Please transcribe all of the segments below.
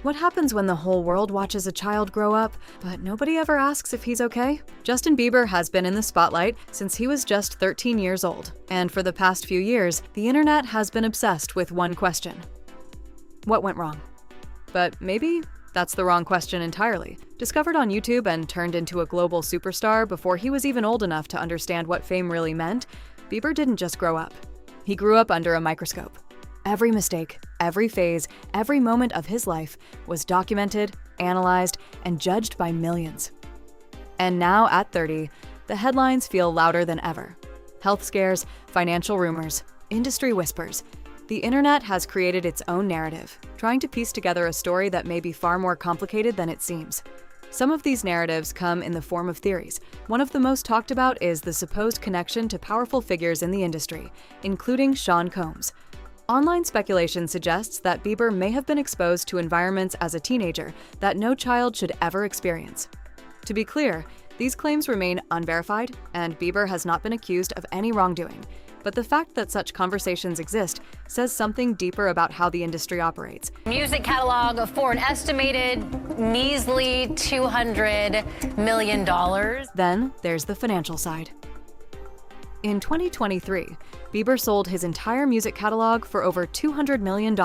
What happens when the whole world watches a child grow up, but nobody ever asks if he's okay? Justin Bieber has been in the spotlight since he was just 13 years old, and for the past few years, the internet has been obsessed with one question: what went wrong? But maybe that's the wrong question entirely. Discovered on YouTube and turned into a global superstar before he was even old enough to understand what fame really meant, Bieber didn't just grow up. He grew up under a microscope. Every mistake, every phase, every moment of his life was documented, analyzed, and judged by millions. And now, at 30, the headlines feel louder than ever. Health scares, financial rumors, industry whispers. The internet has created its own narrative, trying to piece together a story that may be far more complicated than it seems. Some of these narratives come in the form of theories. One of the most talked about is the supposed connection to powerful figures in the industry, including Sean Combs. Online speculation suggests that Bieber may have been exposed to environments as a teenager that no child should ever experience. To be clear, these claims remain unverified, and Bieber has not been accused of any wrongdoing. But the fact that such conversations exist says something deeper about how the industry operates. Music catalog for an estimated measly $200 million. Then there's the financial side. In 2023, Bieber sold his entire music catalog for over $200 million,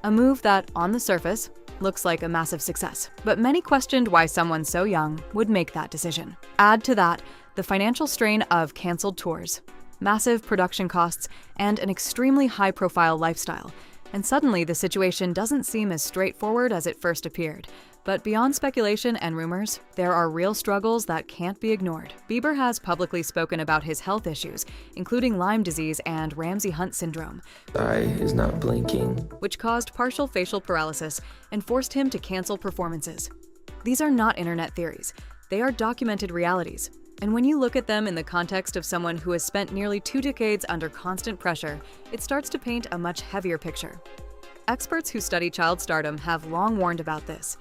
a move that, on the surface, looks like a massive success. But many questioned why someone so young would make that decision. Add to that the financial strain of canceled tours, massive production costs, and an extremely high-profile lifestyle, and suddenly the situation doesn't seem as straightforward as it first appeared. But beyond speculation and rumors, there are real struggles that can't be ignored. Bieber has publicly spoken about his health issues, including Lyme disease and Ramsay Hunt syndrome. Eye is not blinking, which caused partial facial paralysis and forced him to cancel performances. These are not internet theories. They are documented realities. And when you look at them in the context of someone who has spent nearly 2 decades under constant pressure, it starts to paint a much heavier picture. Experts who study child stardom have long warned about this.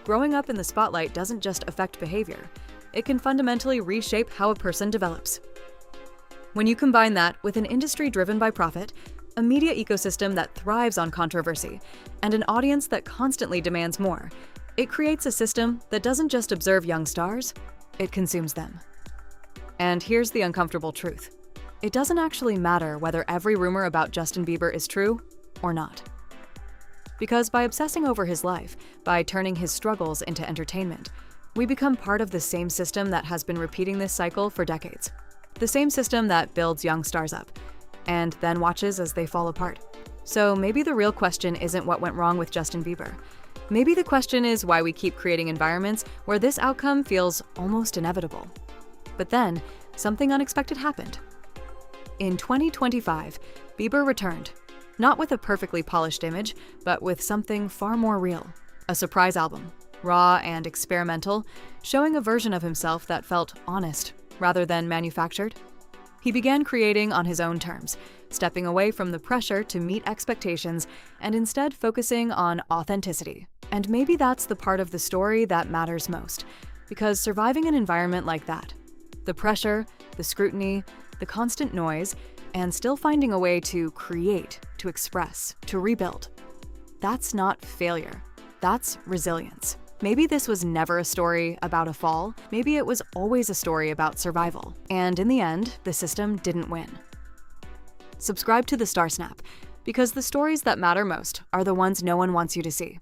Growing up in the spotlight doesn't just affect behavior. It can fundamentally reshape how a person develops. When you combine that with an industry driven by profit, a media ecosystem that thrives on controversy, and an audience that constantly demands more, it creates a system that doesn't just observe young stars, it consumes them. And here's the uncomfortable truth. It doesn't actually matter whether every rumor about Justin Bieber is true or not. Because by obsessing over his life, by turning his struggles into entertainment, we become part of the same system that has been repeating this cycle for decades. The same system that builds young stars up, and then watches as they fall apart. So maybe the real question isn't what went wrong with Justin Bieber. Maybe the question is why we keep creating environments where this outcome feels almost inevitable. But then, something unexpected happened. In 2025, Bieber returned. Not with a perfectly polished image, but with something far more real. A surprise album, raw and experimental, showing a version of himself that felt honest rather than manufactured. He began creating on his own terms, stepping away from the pressure to meet expectations and instead focusing on authenticity. And maybe that's the part of the story that matters most, because surviving an environment like that, the pressure, the scrutiny, the constant noise, and still finding a way to create, to express, to rebuild. That's not failure. That's resilience. Maybe this was never a story about a fall. Maybe it was always a story about survival. And in the end, the system didn't win. Subscribe to the Star Snap, because the stories that matter most are the ones no one wants you to see.